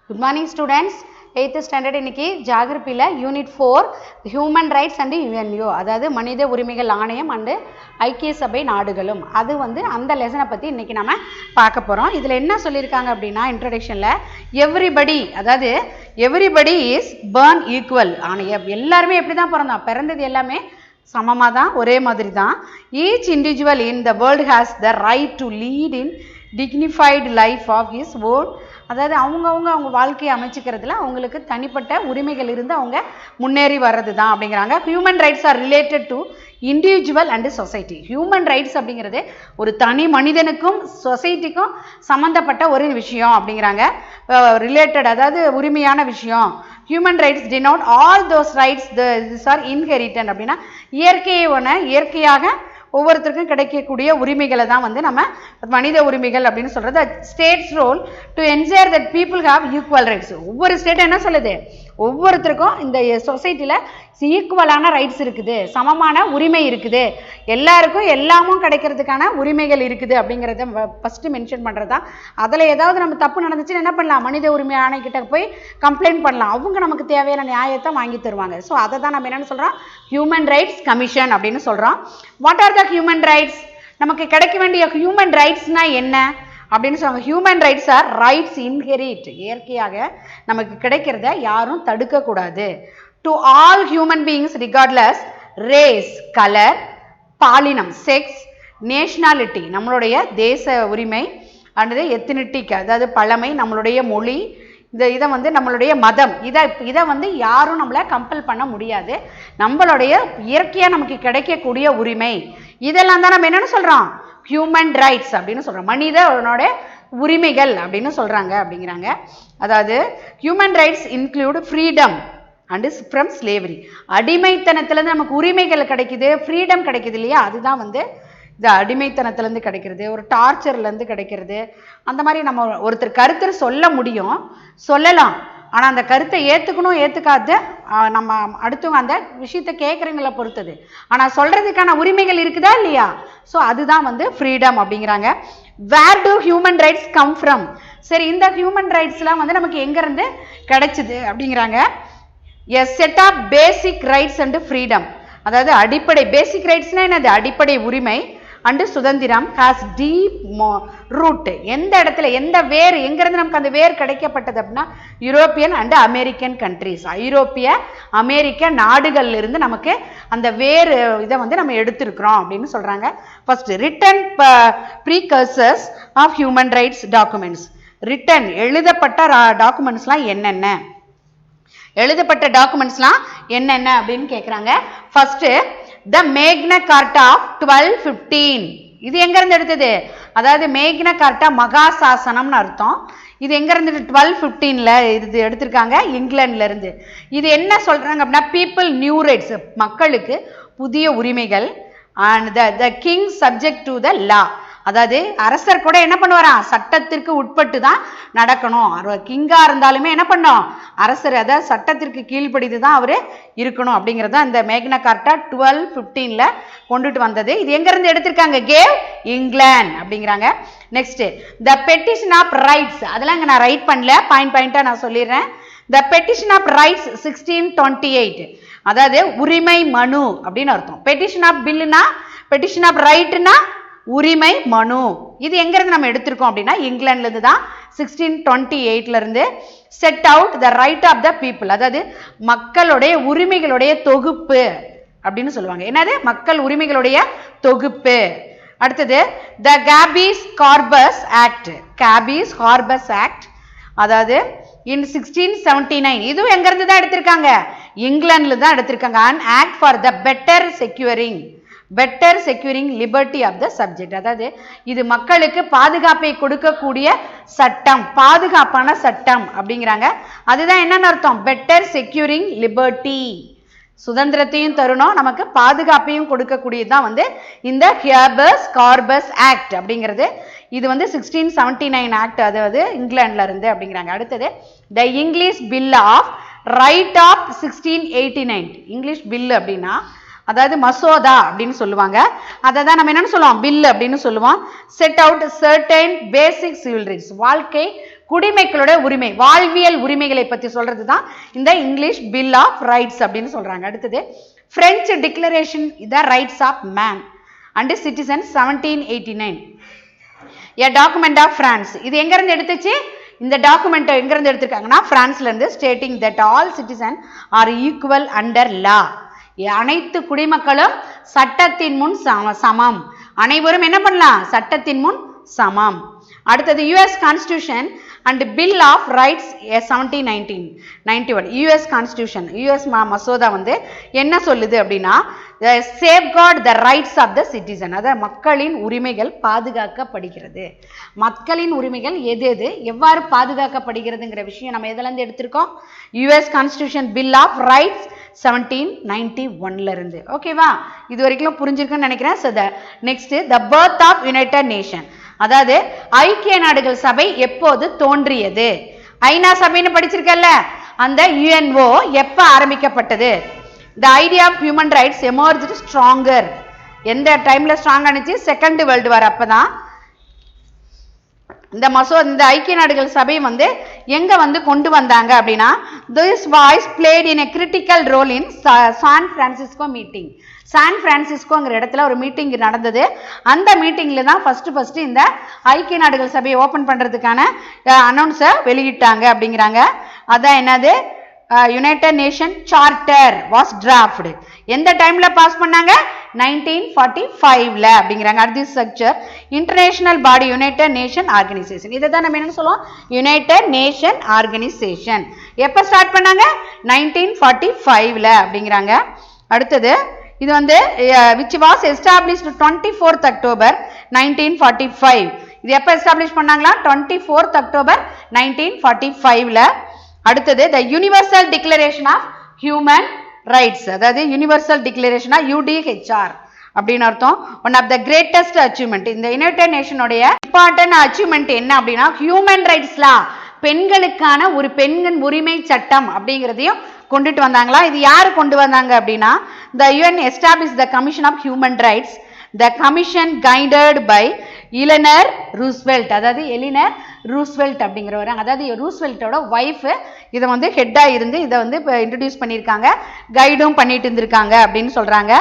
Good morning students. 8th standard இன்னைக்கு ஜியோகிராஃபில unit 4 human rights and UNO அதாவது மனித உரிமைகள் ஆணையம் அண்ட் ஐக்கிய சபை நாடுகளும் அது அந்த லெசனை பத்தி இன்னைக்கு நாம பார்க்க போறோம். இதுல என்ன சொல்லிருக்காங்க அப்படினா இன்ட்ரோடக்ஷன்ல எவரிபடி அதாவது எவரிபடி இஸ் born equal எல்லாரும் எப்படி தான் பிறந்தது எல்லாமே சமமா தான் ஒரே மாதிரி தான். Each individual in the world has the right to lead in dignified life of his own அதாவது அவங்க வாழ்க்கையை அமைச்சிக்கிறதுல அவங்களுக்கு தனிப்பட்ட உரிமைகள் இருந்து அவங்க முன்னேறி வர்றது தான் அப்படிங்கிறாங்க. Human rights are related to individual and society. Human rights அப்படிங்கிறது ஒரு தனி மனிதனுக்கும் சொசைட்டிக்கும் சம்மந்தப்பட்ட ஒரு விஷயம் அப்படிங்கிறாங்க. ரிலேட்டட் அதாவது உரிமையான விஷயம். Human rights denote all those rights this are inherited அப்படின்னா இயற்கையாக ஒவ்வொருத்தருக்கும் கிடைக்கக்கூடிய உரிமைகளை தான் நம்ம மனித உரிமைகள் அப்படின்னு சொல்றது. States role to ensure that people have equal rights. ஒவ்வொரு ஸ்டேட் என்ன சொல்லுது, ஒவ்வொருத்தருக்கும் இந்த சொசைட்டில ஈக்குவலான ரைட்ஸ் இருக்குது, சமமான உரிமை இருக்குது, எல்லாருக்கும் எல்லாமும் கிடைக்கிறதுக்கான உரிமைகள் இருக்குது அப்படிங்கிறத ஃபர்ஸ்ட் மென்ஷன் பண்றதா. அதில் ஏதாவது நம்ம தப்பு நடந்துச்சுன்னு என்ன பண்ணலாம், மனித உரிமை ஆணையக்கிட்ட போய் கம்ப்ளைண்ட் பண்ணலாம். அவங்க நமக்கு தேவையான நியாயத்தை வாங்கி தருவாங்க. ஸோ அதை தான் நம்ம என்னன்னு சொல்றோம், ஹியூமன் ரைட்ஸ் கமிஷன் அப்படின்னு சொல்றோம். What are the human rights? நமக்கு கிடைக்க வேண்டிய ஹியூமன் ரைட்ஸ்னா என்ன அப்படின்னு சொல்லுவாங்க. Human rights are rights inherit. இயற்கையாக நமக்கு கிடைக்கிறத யாரும் தடுக்க கூடாது. To all human beings regardless race, colour, பாலினம், செக்ஸ், நேஷனாலிட்டி நம்மளுடைய தேச உரிமை, அல்லது எத்னிட்டிக் அதாவது பழமை, நம்மளுடைய மொழி, இதை நம்மளுடைய மதம், இதை யாரும் நம்மளை கம்பல் பண்ண முடியாது. நம்மளுடைய இயற்கையாக நமக்கு கிடைக்கக்கூடிய உரிமை இதெல்லாம் தான் நம்ம என்னன்னு சொல்றோம், ஹியூமன் ரைட்ஸ் அப்படின்னு சொல்றோம். மனிதனோட உரிமைகள் அப்படின்னு சொல்றாங்க அப்படிங்கிறாங்க. அதாவது human rights include freedom and from slavery. அடிமைத்தனத்திலிருந்து நமக்கு உரிமைகள் கிடைக்குது, ஃப்ரீடம் கிடைக்குது இல்லையா, அதுதான் இந்த அடிமைத்தனத்திலேருந்து கிடைக்கிறது, ஒரு டார்ச்சர்லேருந்து கிடைக்கிறது. அந்த மாதிரி நம்ம ஒருத்தர் கருத்து சொல்ல முடியும், சொல்லலாம். ஆனால் அந்த கருத்தை ஏற்றுக்கணும் ஏற்றுக்காது நம்ம அடுத்தவங்க அந்த விஷயத்தை கேட்குறவங்கள பொறுத்தது. ஆனால் சொல்கிறதுக்கான உரிமைகள் இருக்குதா இல்லையா, ஸோ அதுதான் ஃப்ரீடம் அப்படிங்கிறாங்க. Where do human rights come from? சரி, இந்த ஹியூமன் ரைட்ஸ்லாம் நமக்கு எங்கேருந்து கிடைச்சிது அப்படிங்கிறாங்க. A set of basic rights and freedom. அதாவது அடிப்படை பேசிக் ரைட்ஸ்னா என்னது, அடிப்படை உரிமை அண்டு சுதந்திரம் ஹாஸ் டீப் ரூட். எந்த இடத்துல எந்த வேர் எங்கிருந்து நமக்கு அந்த வேர் கிடைக்கப்பட்டது அப்படின்னா யூரோப்பியன் அண்ட் அமெரிக்கன் கண்ட்ரிஸ். ஐரோப்பிய அமெரிக்க நாடுகள்ல இருந்து நமக்கு அந்த வேர் இதை நம்ம எடுத்திருக்கிறோம் அப்படின்னு சொல்றாங்க. First written precursors of human rights documents. Written எழுதப்பட்ட டாக்குமெண்ட்ஸ்லாம் என்னென்ன, எழுதப்பட்ட டாக்குமெண்ட்ஸ்லாம் என்னென்ன அப்படின்னு கேட்குறாங்க. ஃபர்ஸ்ட் த மேக்னா கார்ட்டா ஆஃப் 1215. இது எங்க இருந்து எடுத்தது, அதாவது மேக்னா கார்ட்டா மகாசாசனம்னு அர்த்தம். இது எங்க இருந்து 1215ல இது எடுத்திருக்காங்க, இங்கிலாந்துல இருந்து. இது என்ன சொல்றாங்க அப்படின்னா பீப்புள் நியூ ரைட்ஸ், மக்களுக்கு புதிய உரிமைகள், and the king subject to the law. அதாவது அரசர் கூட என்ன பண்ணுவாராம், சட்டத்திற்கு உட்பட்டு தான் நடக்கணும். கிங்கா இருந்தாலுமே என்ன பண்ணோம், அரசர் அதாவது சட்டத்திற்கு கீழ்ப்படிது தான் அவரு இருக்கணும் அப்படிங்கிறது இந்த மேக்னா கார்ட்டா 1215ல கொண்டுட்டு வந்தது. இது எங்க இருந்து எடுத்திருக்காங்க, கேவ் இங்கிலாந்து அப்படிங்கிறாங்க. Next the petition of rights. அதெல்லாம் இங்க நான் ரைட் பண்ணல, பாயிண்டா நான் சொல்லிடுறேன். The petition of rights 1628. அதாவது உரிமை மனு அப்படின்னு அர்த்தம். பெட்டிஷன் ஆஃப் பில்லுனா, பெட்டிஷன் ஆஃப் ரைட்னா உரிமை மனு. இது எங்க இருந்து நம்ம எடுத்திருக்கோம் அப்படின்னா இங்கிலாந்துல இருந்து தான். 1628ல இருந்து set out the right of the people. அதாவது மக்களுடைய உரிமைகளுடைய தொகுப்பு அப்படின்னு சொல்லுவாங்க. என்னது, மக்கள் உரிமைகளுடைய தொகுப்பு. அடுத்தது the habeas corpus act. Habeas corpus act அதாவது இன் 1679. இதுவும் எங்க இருந்து தான் எடுத்திருக்காங்க, இங்கிலாந்துல தான் எடுத்திருக்காங்க. And act for the better securing liberty of the subject. அதாவது இது மக்களுக்கு பாதுகாப்பை கொடுக்கக்கூடிய சட்டம், பாதுகாப்பான சட்டம் அப்படிங்கிறாங்க. அதுதான் என்னன்னு அர்த்தம், பெட்டர் செக்யூரிங் லிபர்ட்டி. சுதந்திரத்தையும் தரணும், நமக்கு பாதுகாப்பையும் கொடுக்கக்கூடியதுதான் இந்த ஹேபியஸ் கார்பஸ் ஆக்ட் அப்படிங்கிறது. இது 1679 ஆக்ட், அதாவது இங்கிலாந்துல இருந்து அப்படிங்கிறாங்க. அடுத்தது the English bill of right of 1689. English bill அப்படின்னா அதாவது மசோதா அப்படின்னு சொல்லுவாங்க. அதை தான் நம்ம என்னன்னு சொல்லுவோம், பில் அப்படின்னு சொல்லுவோம். Set out certain basic civil rights, வாழ்க்கை குடிமைகளோட உரிமை, வாழ்வியல் உரிமைகளை பற்றி சொல்றது தான் இந்த இங்கிலீஷ் பில் ஆஃப் ரைட்ஸ் அப்படின்னு சொல்றாங்க. அடுத்தது French declaration the rights of man and citizen 1789, a document of France. இது எங்க இருந்து எடுத்துச்சு, இந்த டாக்குமெண்ட் எங்க இருந்து எடுத்திருக்காங்கன்னா பிரான்ஸ்ல இருந்து. Stating that all citizen are equal under law, அனைத்து குடிமக்களும் சட்டத்தின் முன் சமம், அனைவரும் என்ன பண்ணலாம், சட்டத்தின் முன் சமம். அடுத்தது US constitution and bill of rights 1791, US constitution, US மசோதா வந்து என்ன சொல்லுது அப்படின்னா, safeguard the rights of the citizen, அதாவது மக்களின் உரிமைகள் பாதுகாக்கப்படுகிறது. மக்களின் உரிமைகள் எது எது எவ்வாறு பாதுகாக்கப்படுகிறதுங்கிற விஷயம் நம்ம எதுலேருந்து எடுத்திருக்கோம், US constitution bill of rights 1791 இருந்து. ஓகேவா, இது வரைக்கும் புரிஞ்சிருக்குன்னு நினைக்கிறேன். So next the birth of united nation, அதாவது ஐக்கிய நாடுகள் சபை எப்போது தோன்றியது, ஐநா சபைன்னு படிச்சிருக்கல, அந்த யுஎன்ஓ எப்ப ஆரம்பிக்கப்பட்டது. The idea of human rights emerged stronger, எந்த டைம்ல ஸ்ட்ராங் ஆனிச்சு, செகண்ட் வேர்ல்டு வார் அப்பதான். இந்த ஐக்கிய நாடுகள் சபை வந்து எங்க வந்து கொண்டு வந்தாங்க அப்படின்னா, this was played in a critical role in San Francisco meeting. San பிரான்சிஸ்கோங்கிற இடத்துல ஒரு மீட்டிங் நடந்தது. அந்த மீட்டிங்ல தான் ஃபர்ஸ்ட் இந்த ஐக்கிய நாடுகள் சபையை ஓபன் பண்றதுக்கான அனௌன்ஸை வெளியிட்டாங்க அப்படிங்கிறாங்க. அதான் என்னது, United nation charter was draft. எந்த டைம்ல பாஸ் பண்ணாங்க, 1945ல அப்படிங்கிறாங்க. அடுத்த ஸ்ட்ரக்சர் இன்டர்நேஷனல் பாடி யுனைடெட் நேஷன் ஆர்கனைசேஷன், இதை தான் நம்ம என்ன சொல்லுவோம், யுனைடெட் நேஷன் ஆர்கனைசேஷன். எப்ப ஸ்டார்ட் பண்ணாங்க, 1945ல அப்படிங்கிறாங்க. அடுத்தது இது வந்து which was established 24th October 1945, இது எப்ப எஸ்டாப்ளிஷ் பண்ணாங்களா, 24th October 1945ல. அடுத்தது the universal declaration of human rights, அதாவது யுனிவர்சல் டிக்ளரேஷன் UDHR அப்படின்னு அர்த்தம். One of the greatest achievement, இந்த யுனைடெட் நேஷனுடைய இம்பார்ட்டன்ட் அச்சீவ்மெண்ட் என்ன அப்படின்னா ஹியூமன் ரைட்ஸ் லா, பெண்களுக்கான ஒரு பெண்ணின் உரிமை சட்டம் அப்படிங்கிறதையும் கொண்டுட்டு வந்தாங்களா. இது யாரு கொண்டு வந்தாங்க அப்படின்னா, the UN established the Commission of Human Rights, the commission guided by Eleanor Roosevelt, அதாவது எலினர் ரூஸ்வெல்ட் அப்படிங்கிறவர், அதாவது ரூஸ்வெல்ட்டோட ஒய்ஃப் இதை வந்து ஹெட்டா இருந்து இதை வந்து இன்ட்ரடியூஸ் பண்ணியிருக்காங்க, கைடும் பண்ணிட்டு இருந்திருக்காங்க அப்படின்னு சொல்றாங்க.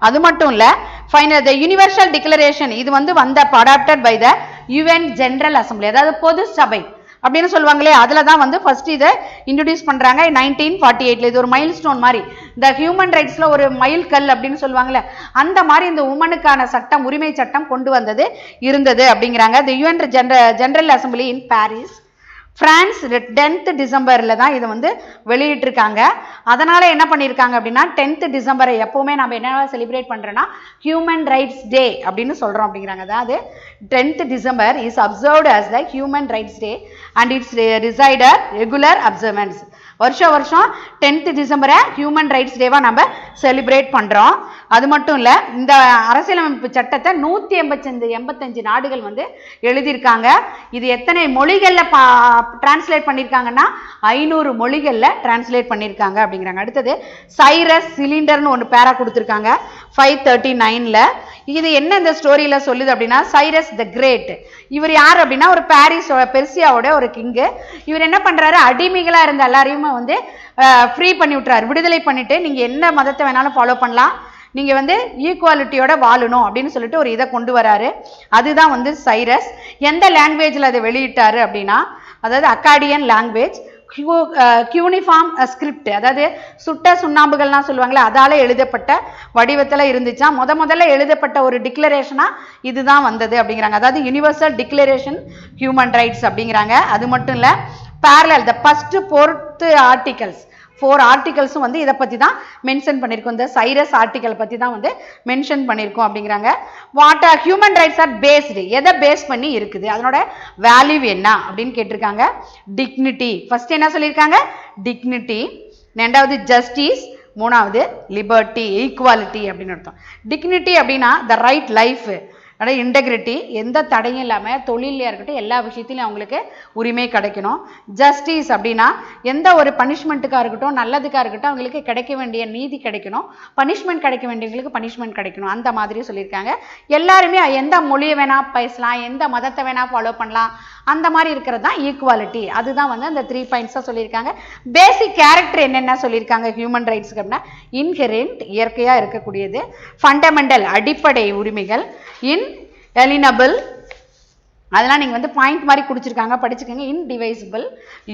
அது மட்டும் இல்ல, ஃபைனல் த யுனிவர்சல் டிக்ளரேஷன் இது வந்து adopted by the UN general assembly, அதாவது பொது சபை அப்படின்னு சொல்லுவாங்களே, அதுல தான் வந்து ஃபர்ஸ்ட் இதை இன்ட்ரடியூஸ் பண்றாங்க 1948ல. இது ஒரு மைல் ஸ்டோன் மாதிரி, இந்த ஹியூமன் ரைட்ஸ்ல ஒரு மைல் கல் அப்படின்னு சொல்லுவாங்கல்ல, அந்த மாதிரி இந்த உமனுக்கான சட்டம், உரிமை சட்டம் கொண்டு வந்தது இருந்தது அப்படிங்கிறாங்க. The UN general assembly in Paris France 10th டிசம்பர்ல தான் இதை வந்து வெளியிட்டிருக்காங்க. அதனால என்ன பண்ணியிருக்காங்க அப்படின்னா 10th டிசம்பரை எப்பவுமே நம்ம என்ன செலிப்ரேட் பண்றோம்னா ஹியூமன் ரைட்ஸ் டே அப்படின்னு சொல்றோம் அப்படிங்கிறாங்க. அதாவது 10th December is observed as the human rights day and its ரிசைடர் ரெகுலர் அப்சர்வன்ஸ். வருஷம் 10th டிசம்பரை ஹியூமன் ரைட்ஸ் டேவா நம்ம செலிப்ரேட் பண்றோம். அது மட்டும் இல்ல, இந்த அரசியலமைப்பு சட்டத்தை 185 நாடுகள் வந்து எழுதியிருக்காங்க. இது எத்தனை மொழிகள்ல டிரான்ஸ்லேட் பண்ணியிருக்காங்கன்னா 500 மொழிகள்ல டிரான்ஸ்லேட் பண்ணியிருக்காங்க அப்படிங்கிறாங்க. அடுத்தது சைரஸ் சிலிண்டர்னு ஒன்று பேரா கொடுத்துருக்காங்க 539ல. இது என்ன இந்த ஸ்டோரியில சொல்லுது அப்படின்னா, சைரஸ் த கிரேட், இவர் யார் அப்படின்னா ஒரு பெர்சியாவோட ஒரு கிங்கு. இவர் என்ன பண்றாரு, அடிமைகளா இருந்த எல்லாரையுமே வந்து ஃப்ரீ பண்ணி விட்டுறாரு, விடுதலை பண்ணிட்டு நீங்க என்ன மதத்தை வேணாலும் ஃபாலோ பண்ணலாம், நீங்க வந்து ஈக்குவாலிட்டியோட வாழணும் அப்படின்னு சொல்லிட்டு ஒரு இதை கொண்டு வராரு. அதுதான் வந்து சைரஸ். எந்த லாங்குவேஜ்ல அதை வெளியிட்டாரு அப்படின்னா, அதாவது அக்காடியன் லாங்குவேஜ், கியூனிஃபார்ம் ஸ்கிரிப்ட், அதாவது சுட்ட சுண்ணாம்புகள்லாம் சொல்லுவாங்களே, அதால எழுதப்பட்ட வடிவத்துல இருந்துச்சா. முதல்ல எழுதப்பட்ட ஒரு டிக்ளரேஷனா இதுதான் வந்தது அப்படிங்கிறாங்க. அதாவது யுனிவர்சல் டிக்ளரேஷன் ஹியூமன் ரைட்ஸ் அப்படிங்கிறாங்க. அது மட்டும் இல்ல, parallel the first 4 ஆர்டிகல்ஸும் வந்து இதை பத்தி தான் மென்ஷன் பண்ணியிருக்கோம். இந்த சைரஸ் ஆர்டிகல் பத்தி தான் வந்து மென்ஷன் பண்ணியிருக்கோம் அப்படிங்கிறாங்க. What are human rights are based, எதை பேஸ் பண்ணி இருக்குது, அதனோட வேல்யூ என்ன அப்படின்னு கேட்டிருக்காங்க. டிக்னிட்டி, ஃபர்ஸ்ட் என்ன சொல்லியிருக்காங்க, டிக்னிட்டி. ரெண்டாவது ஜஸ்டிஸ், மூணாவது லிபர்ட்டி, ஈக்குவாலிட்டி அப்படின்னு அர்த்தம். டிக்னிட்டி அப்படின்னா த ரைட் லைஃப், அதாவது இன்டெகிரிட்டி, எந்த தடையும் இல்லாமல் தொழிலையாக இருக்கட்டும் எல்லா விஷயத்திலையும் அவங்களுக்கு உரிமை கிடைக்கணும். ஜஸ்டிஸ் அப்படின்னா எந்த ஒரு பனிஷ்மெண்ட்டுக்காக இருக்கட்டும் நல்லதுக்காக இருக்கட்டும் அவங்களுக்கு கிடைக்க வேண்டிய நீதி கிடைக்கணும், பனிஷ்மெண்ட் கிடைக்க வேண்டியவங்களுக்கு பனிஷ்மெண்ட் கிடைக்கணும், அந்த மாதிரி சொல்லியிருக்காங்க. எல்லாருமே எந்த மொழியை வேணால் பேசலாம், எந்த மதத்தை வேணால் ஃபாலோ பண்ணலாம், அந்த மாதிரி இருக்கிறது தான் ஈக்குவாலிட்டி. அதுதான் வந்து அந்த 3 பாயிண்ட்ஸாக சொல்லியிருக்காங்க. பேசிக் கேரக்டர் என்னென்ன சொல்லியிருக்காங்க ஹியூமன் ரைட்ஸ்க்கு அப்படின்னா இன்ஹெரெண்ட் இயற்கையாக இருக்கக்கூடியது, ஃபண்டமெண்டல் அடிப்படை உரிமைகள், இன்எலினபிள் அதெல்லாம் நீங்கள் வந்து பாயிண்ட் மாதிரி குடிச்சிருக்காங்க படிச்சுக்கோங்க, இன்டிவைசிபிள்,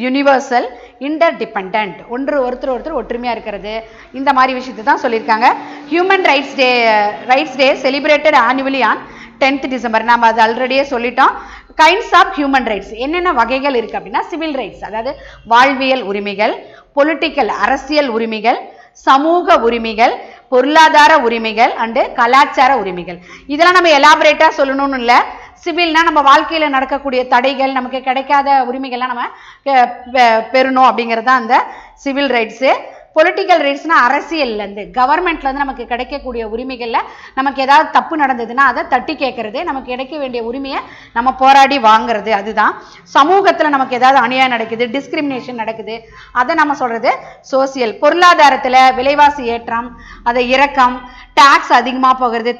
யூனிவர்சல், இன்டர்டிபெண்டன்ட் ஒருத்தர் ஒற்றுமையாக இருக்கிறது, இந்த மாதிரி விஷயத்தை தான் சொல்லியிருக்காங்க. Human rights day celebrated annually on 10th December. நம்ம அது ஆல்ரெடியே சொல்லிட்டோம். கைண்ட்ஸ் ஆஃப் ஹியூமன் ரைட்ஸ் என்னென்ன வகைகள் இருக்குது அப்படின்னா சிவில் ரைட்ஸ் அதாவது வாழ்வியல் உரிமைகள், பொலிட்டிக்கல் அரசியல் உரிமைகள், சமூக உரிமைகள், பொருளாதார உரிமைகள் அண்டு கலாச்சார உரிமைகள். இதெல்லாம் நம்ம எலாபரேட்டாக சொல்லணும்னு இல்லை. சிவில்னா நம்ம வாழ்க்கையில் நடக்கக்கூடிய தடைகள், நமக்கு கிடைக்காத உரிமைகள்லாம் நம்ம பெறணும் அப்படிங்கிறது தான் அந்த சிவில் ரைட்ஸு. பொலிட்டிக்கல் ரைட்ஸ்னா அரசியல்லேருந்து கவர்மெண்ட்லேருந்து நமக்கு கிடைக்கக்கூடிய உரிமைகளில் நமக்கு ஏதாவது தப்பு நடந்ததுன்னா அதை தட்டி கேட்கறது, நமக்கு கிடைக்க வேண்டிய உரிமையை நம்ம போராடி வாங்குறது, அதுதான். சமூகத்தில் நமக்கு ஏதாவது அநியாயம் நடக்குது, டிஸ்கிரிமினேஷன் நடக்குது, அதை நம்ம சொல்கிறது சோசியல். பொருளாதாரத்தில் விலைவாசி ஏற்றம், அதை இறக்கம், டாக்ஸ் அதிகமாக போகிறது,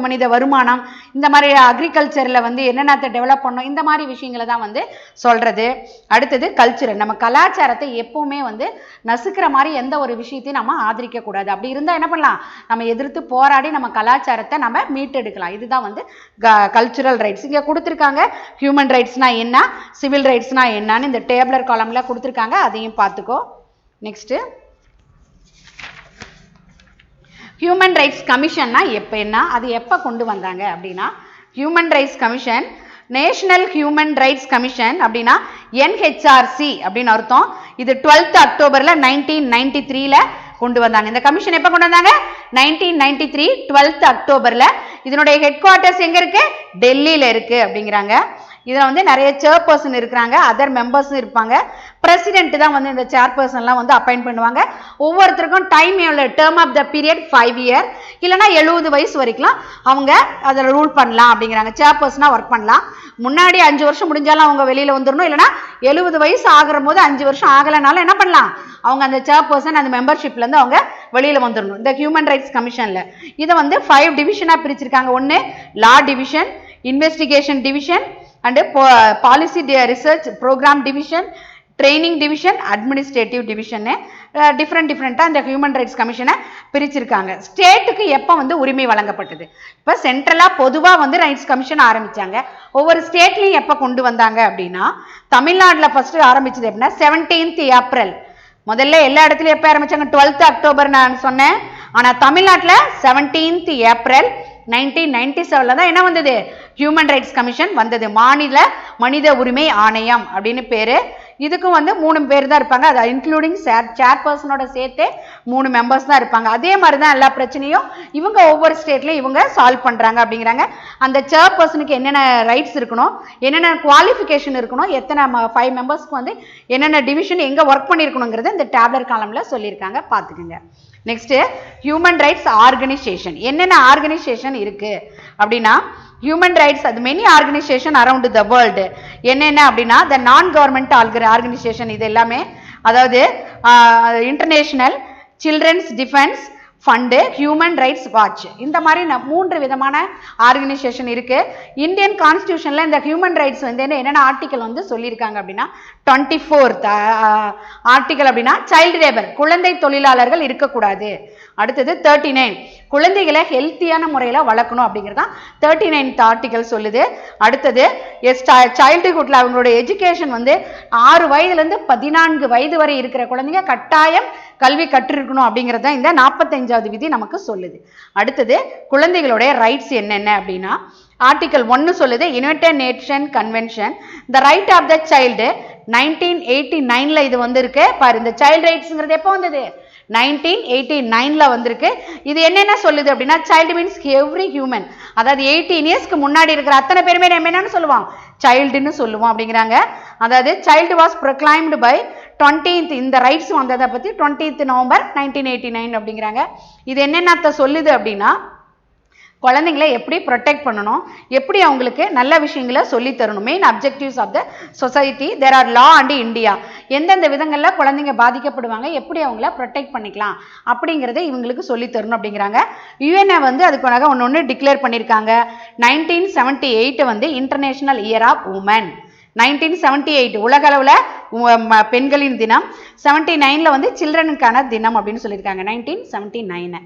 மனித வருமானம், இந்த மாதிரி அக்ரிகல்ச்சரில் வந்து என்னென்ன டெவலப் பண்ணணும், இந்த மாதிரி விஷயங்களை தான் வந்து சொல்கிறது. அடுத்தது கல்ச்சுரல், நம்ம கலாச்சாரத்தை எப்பவுமே வந்து நசுக்கிற மாதிரி எந்த ஒரு விஷயத்தையும் நம்ம ஆதரிக்க கூடாது. அப்படி இருந்தால் என்ன பண்ணலாம், நம்ம எதிர்த்து போராடி நம்ம கலாச்சாரத்தை நம்ம மீட்டெடுக்கலாம். இதுதான் வந்து கல்ச்சுரல் ரைட்ஸ். இங்கே கொடுத்துருக்காங்க ஹியூமன் ரைட்ஸ்னா என்ன, சிவில் ரைட்ஸ்னா என்னன்னு இந்த டேபிளர் காலம்ல கொடுத்துருக்காங்க, அதையும் பார்த்துக்கோ. நெக்ஸ்ட்டு ஹியூமன் ரைட்ஸ் கமிஷன்னா என்ன, அது எப்போ கொண்டு வந்தாங்க அப்படின்னா human rights commission national human rights commission அப்படின்னா NHRC அப்படின்னு அர்த்தம். இது 12th அக்டோபர்ல 1993ல கொண்டு வந்தாங்க. இந்த கமிஷன் எப்போ கொண்டு வந்தாங்க 1993 12th அக்டோபர்ல. இதனுடைய ஹெட் குவார்ட்டர்ஸ் எங்க இருக்கு, டெல்லியில இருக்கு அப்படிங்கிறாங்க. இதில் வந்து நிறைய சேர்பர்சன் இருக்கிறாங்க, அதர் மெம்பர்ஸும் இருப்பாங்க. பிரசிடென்ட் தான் வந்து இந்த சேர்பர்சன்லாம் வந்து அப்பாயிண்ட் பண்ணுவாங்க. ஒவ்வொருத்தருக்கும் டைம் எவ்வளோ, term of the period 5 year, இல்லைனா 70 வயசு வரைக்கும் அவங்க அதில் ரூல் பண்ணலாம் அப்படிங்கிறாங்க. சேர்பர்சனாக ஒர்க் பண்ணலாம். முன்னாடி 5 வருஷம் முடிஞ்சாலும் அவங்க வெளியில் வந்துடணும், இல்லைனா 70 வயசு ஆகிற போது 5 வருஷம் ஆகலைனாலும் என்ன பண்ணலாம், அவங்க அந்த சேர்பர்சன் அந்த மெம்பர்ஷிப்லேருந்து அவங்க வெளியில் வந்துடணும். இந்த ஹியூமன் ரைட்ஸ் கமிஷனில் இதை வந்து 5 டிவிஷனாக பிரிச்சிருக்காங்க. ஒன்று law division, investigation division and policy research program division, training division, administrative division, டிஃப்ரெண்ட்டாக இந்த ஹியூமன் ரைட்ஸ் கமிஷனை பிரிச்சிருக்காங்க. ஸ்டேட்டுக்கு எப்போ வந்து உரிமை வழங்கப்பட்டது, இப்போ சென்ட்ரலாக பொதுவாக வந்து ரைட்ஸ் கமிஷன் ஆரம்பித்தாங்க. ஒவ்வொரு ஸ்டேட்லையும் எப்போ கொண்டு வந்தாங்க அப்படின்னா தமிழ்நாட்டில் ஃபர்ஸ்ட் ஆரம்பிச்சது எப்படின்னா 17th ஏப்ரல். முதல்ல எல்லா இடத்துலையும் எப்போ ஆரம்பிச்சாங்க 12th அக்டோபர் நான் சொன்னேன். ஆனால் தமிழ்நாட்டில் 17th ஏப்ரல் 1997 தான் என்ன வந்தது, ஹியூமன் ரைட்ஸ் கமிஷன் வந்தது. மாநில மனித உரிமை ஆணையம் அப்படின்னு பேரு. இதுக்கும் வந்து 3 பேர் தான் இருப்பாங்க, அது இன்க்ளூடிங் சேர்பர்சனோட சேர்த்து 3 மெம்பர்ஸ் தான் இருப்பாங்க. அதே மாதிரி தான் எல்லா பிரச்சனையும் இவங்க ஒவ்வொரு ஸ்டேட்லையும் இவங்க சால்வ் பண்ணுறாங்க அப்படிங்கிறாங்க. அந்த சேர்பர்சனுக்கு என்னென்ன ரைட்ஸ் இருக்கணும், என்னென்ன குவாலிஃபிகேஷன் இருக்கணும், எத்தனை 5 மெம்பர்ஸ்க்கு வந்து என்னென்ன டிவிஷன் எங்கே ஒர்க் பண்ணியிருக்கணுங்கிறது இந்த டேப்லர் காலமில் சொல்லியிருக்காங்க, பார்த்துக்குங்க. Next human rights organisation. என்னென்ன ஆர்கனைசேஷன் இருக்கு அப்படின்னா ஹியூமன் ரைட்ஸ் அது many organisation around the world. என்னென்ன அப்படின்னா த நான் கவர்மெண்ட் ஆர்கனைசேஷன், இது எல்லாமே அதாவது international children's defence fund, human rights watch, இந்த மாதிரி 3 விதமான ஆர்கனைசேஷன் இருக்கு. இந்தியன் கான்ஸ்டியூஷன்ல இந்த ஹியூமன் ரைட்ஸ் வந்து என்னென்ன ஆர்டிகல் வந்து சொல்லியிருக்காங்க அப்படின்னா 24th ஆர்டிகல் அப்படின்னா சைல்டு லேபர், குழந்தை தொழிலாளர்கள் இருக்கக்கூடாது. அடுத்தது 39 குழந்தைகளை ஹெல்த்தியான முறையில் வளர்க்கணும் அப்படிங்கிறது தான் 39th ஆர்டிகல் சொல்லுது. அடுத்தது சைல்டுஹுட்ல அவங்களோட எஜுகேஷன் வந்து 6 வயதுலேருந்து 14 வயது வரை இருக்கிற குழந்தைங்க கட்டாயம் கல்வி கற்றிருக்கணும் அப்படிங்கிறது தான் இந்த 45வது விதி நமக்கு சொல்லுது. அடுத்தது குழந்தைகளுடைய ரைட்ஸ் என்னென்ன அப்படின்னா ஆர்டிகல் 1 சொல்லுது United Nation convention the right of the child 1989ல இது வந்திருக்கு பாரு. இந்த சைல்டு ரைட்ஸ்ங்கிறது எப்போ வந்தது 1989ல வந்திருக்கு. இது என்னென்ன சொல்லுது அப்படின்னா சைல்டு மீன்ஸ் எவ்ரி ஹியூமன், அதாவது 18 இயர்ஸ்க்கு முன்னாடி இருக்கிற அத்தனை பேருமே நம்ம என்னன்னு சொல்லுவோம் சைல்டுன்னு சொல்லுவோம் அப்படிங்கிறாங்க. அதாவது child was proclaimed by 20th இந்த ரைட்ஸ் வந்ததை பற்றி 20th நவம்பர் 1989 அப்படிங்கிறாங்க. இது என்னென்ன சொல்லுது அப்படின்னா குழந்தைங்களை எப்படி ப்ரொடெக்ட் பண்ணணும், எப்படி அவங்களுக்கு நல்ல விஷயங்களை சொல்லி தரணும். Main objectives of the society there are law and India. எந்தெந்த விதங்களில் குழந்தைங்க பாதிக்கப்படுவாங்க, எப்படி அவங்கள ப்ரொடெக்ட் பண்ணிக்கலாம் அப்படிங்கிறத இவங்களுக்கு சொல்லி தரணும் அப்படிங்கிறாங்க. யுஎன்ஏ வந்து அதுக்காக ஒன்று டிக்ளேர் பண்ணியிருக்காங்க. 1978 வந்து இன்டர்நேஷனல் இயர் ஆஃப் உமன். 1978 உலக அளவில் பெண்களின் தினம். 79ல் வந்து சில்ட்ரனுக்கான தினம் அப்படின்னு சொல்லியிருக்காங்க. 1979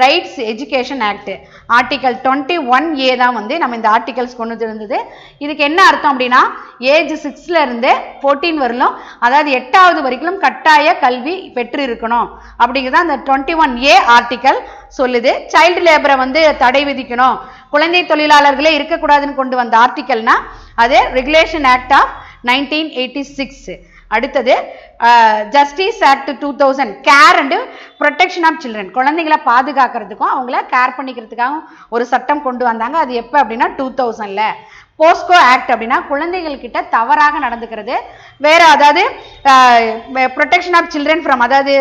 rights education act article 21A தான் வந்து நம்ம இந்த ஆர்டிகல்ஸ் கொண்டு இருந்தது. இதுக்கு என்ன அர்த்தம் அப்படின்னா ஏஜ் 6ல இருந்து 14 வரலும், அதாவது 8வது வரைக்கும் கட்டாய கல்வி பெற்று இருக்கணும் அப்படிங்கிறத அந்த 21A ஆர்டிகல் சொல்லுது. சைல்டு லேபரை வந்து தடை விதிக்கணும், குழந்தை தொழிலாளர்களே இருக்கக்கூடாதுன்னு கொண்டு வந்த ஆர்டிகல்னா அது ரெகுலேஷன் ஆக்ட் ஆஃப் 1986. அடுத்தது justice act 2000 care and protection of children. குழந்தைகளை பாதுகாக்கிறதுக்கும் அவங்கள கேர் பண்ணிக்கிறதுக்காகவும் ஒரு சட்டம் கொண்டு வந்தாங்க. அது எப்போ அப்படின்னா 2000ல். போஸ்கோ ஆக்ட் அப்படின்னா குழந்தைகள் கிட்ட தவறாக நடந்துக்கிறது வேற, அதாவது ப்ரொடெக்ஷன் ஆஃப் சில்ட்ரன் ஃப்ரம், அதாவது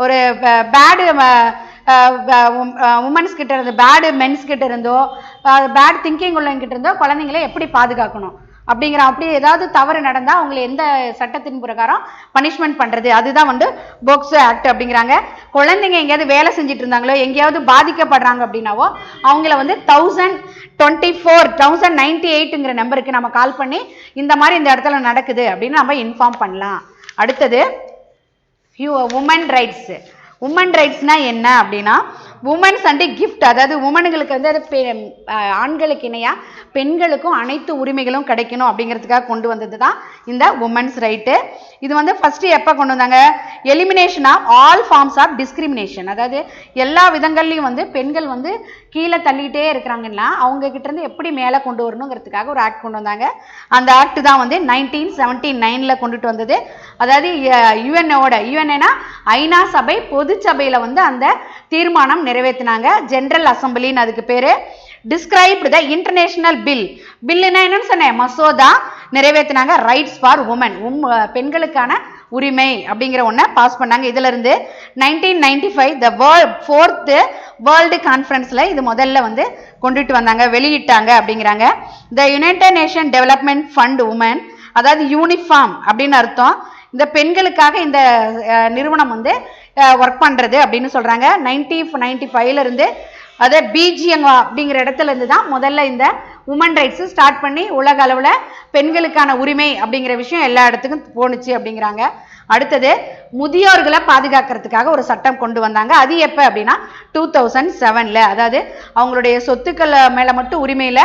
ஒரு பேடு உமன்ஸ் கிட்ட இருந்து, பேடு மென்ஸ் கிட்ட இருந்தோ, பேட் திங்கிங் உள்ளவங்க கிட்ட இருந்தோ குழந்தைங்களை எப்படி பாதுகாக்கணும் அப்படிங்கிற, அப்படி ஏதாவது தவறு நடந்தா அவங்களை எந்த சட்டத்தின் பிரகாரம் பனிஷ்மெண்ட் பண்றது, அதுதான் வந்து போக்சோ ஆக்ட் அப்படிங்கிறாங்க. குழந்தைங்க எங்கேயாவது வேலை செஞ்சுட்டு இருந்தாங்களோ, எங்கேயாவது பாதிக்கப்படுறாங்க அப்படின்னாவோ அவங்கள வந்து 1098ங்கிற நம்பருக்கு நம்ம கால் பண்ணி இந்த மாதிரி இந்த இடத்துல நடக்குது அப்படின்னு நம்ம இன்ஃபார்ம் பண்ணலாம். அடுத்தது உமன் ரைட்ஸ். உமன் ரைட்ஸ்னா என்ன அப்படின்னா உமன்ஸ் அண்ட் கிஃப்ட், அதாவது உமனுங்களுக்கு வந்து அது ஆண்களுக்கு இணையா பெண்களுக்கும் அனைத்து உரிமைகளும் கிடைக்கணும் அப்படிங்கிறதுக்காக கொண்டு வந்தது தான் இந்த உமன்ஸ் ரைட்டு. இது வந்து ஃபர்ஸ்ட் எப்போ கொண்டு வந்தாங்க, elimination of all forms of discrimination, அதாவது எல்லா விதங்கள்லையும் வந்து பெண்கள் வந்து கீழே தள்ளிக்கிட்டே இருக்கிறாங்கன்னா அவங்க கிட்ட இருந்து எப்படி மேலே கொண்டு வரணுங்கிறதுக்காக ஒரு ஆக்ட் கொண்டு வந்தாங்க. அந்த ஆக்ட் தான் வந்து 1979ல் கொண்டுட்டு வந்தது. அதாவது யுஎன்ஏனா ஐநா சபை பொது சபையில் வந்து அந்த தீர்மானம் நிறைவேற்றினாங்க. ஜெனரல் அசம்பிளின்னு அதுக்கு பேரு. Described the international bill. பில்லுன்னா என்னன்னு சொன்னேன், மசோதா நிறைவேற்றினாங்க. ரைட்ஸ் ஃபார் உமன், பெண்களுக்கான உரிமை அப்படிங்கிற ஒன்றை பாஸ் பண்ணாங்க. இதுல இருந்து 1995 த ஃபோர்த் வேர்ல்டு கான்ஃபரன்ஸ்ல இது முதல்ல வந்து கொண்டுட்டு வந்தாங்க, வெளியிட்டாங்க அப்படிங்கிறாங்க. The united nation development fund women, அதாவது யூனிஃபார்ம் அப்படின்னு அர்த்தம். இந்த பெண்களுக்காக இந்த நிறுவனம் வந்து ஒர்க் பண்றது அப்படின்னு சொல்றாங்க. 1995ல இருந்து அதை பீஜியங் அப்படிங்கிற இடத்துல இருந்து தான் முதல்ல இந்த உமன் ரைட்ஸ் ஸ்டார்ட் பண்ணி உலக அளவில் பெண்களுக்கான உரிமை அப்படிங்கிற விஷயம் எல்லா இடத்துக்கும் போணுச்சு அப்படிங்கிறாங்க. அடுத்தது முதியோர்களை பாதுகாக்கிறதுக்காக ஒரு சட்டம் கொண்டு வந்தாங்க. அது எப்போ அப்படின்னா 2007ல், அதாவது அவங்களுடைய சொத்துக்கள் மேலே மட்டும் உரிமையில்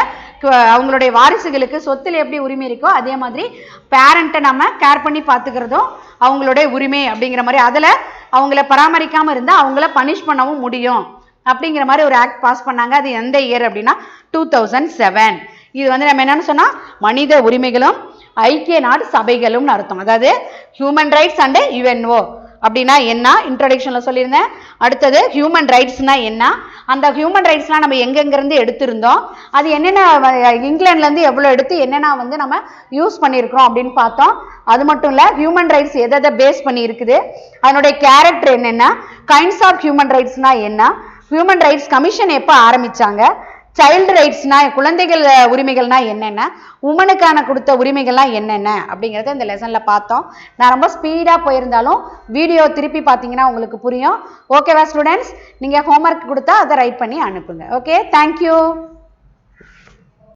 அவங்களுடைய வாரிசுகளுக்கு சொத்துல எப்படி உரிமை இருக்கோ அதே மாதிரி பேரண்ட்டை நம்ம கேர் பண்ணி பார்த்துக்கிறதும் அவங்களுடைய உரிமை அப்படிங்கிற மாதிரி, அதில் அவங்கள பராமரிக்காமல் இருந்தால் அவங்கள பனிஷ் பண்ணவும் முடியும் அப்படிங்கிற மாதிரி ஒரு ஆக்ட் பாஸ் பண்ணாங்க. அது எந்த இயர் அப்படின்னா 2007. இது வந்து நம்ம என்னன்னு சொன்னா மனித உரிமைகளும் ஐக்கிய நாடு சபைகளும் அர்த்தம். அதாவது ஹியூமன் ரைட்ஸ் அண்ட் யுஎன்ஓ அப்படின்னா என்ன இன்ட்ரோடக்ஷன்ல சொல்லியிருந்தேன். அடுத்தது ஹியூமன் ரைட்ஸ்னா என்ன, அந்த ஹியூமன் ரைட்ஸ்லாம் நம்ம எங்கெங்கிருந்து எடுத்திருந்தோம், அது என்னென்ன இங்கிலாந்துல இருந்து எவ்வளோ எடுத்து என்னென்ன வந்து நம்ம யூஸ் பண்ணியிருக்கிறோம் அப்படின்னு பார்த்தோம். அது மட்டும் இல்லை ஹியூமன் ரைட்ஸ் எதை பேஸ் பண்ணி இருக்குது, அதனுடைய கேரக்டர் என்னென்ன, கைண்ட்ஸ் ஆஃப் ஹியூமன் ரைட்ஸ்னா என்ன, ஹியூமன் ரைட்ஸ் கமிஷன் எப்போ ஆரம்பிச்சாங்க, சைல்டு ரைட்ஸ்னா குழந்தைகள் உரிமைகள்னா என்னென்ன, உமனுக்கான கொடுத்த உரிமைகள்லாம் என்னென்ன அப்படிங்கிறத இந்த லெசன்ல பார்த்தோம். நான் ரொம்ப ஸ்பீடாக போயிருந்தாலும் வீடியோ திருப்பி பார்த்தீங்கன்னா உங்களுக்கு புரியும். ஓகேவா ஸ்டூடெண்ட்ஸ், நீங்கள் ஹோம்ஒர்க் கொடுத்தா அதை ரைட் பண்ணி அனுப்புங்க. Okay, thank you.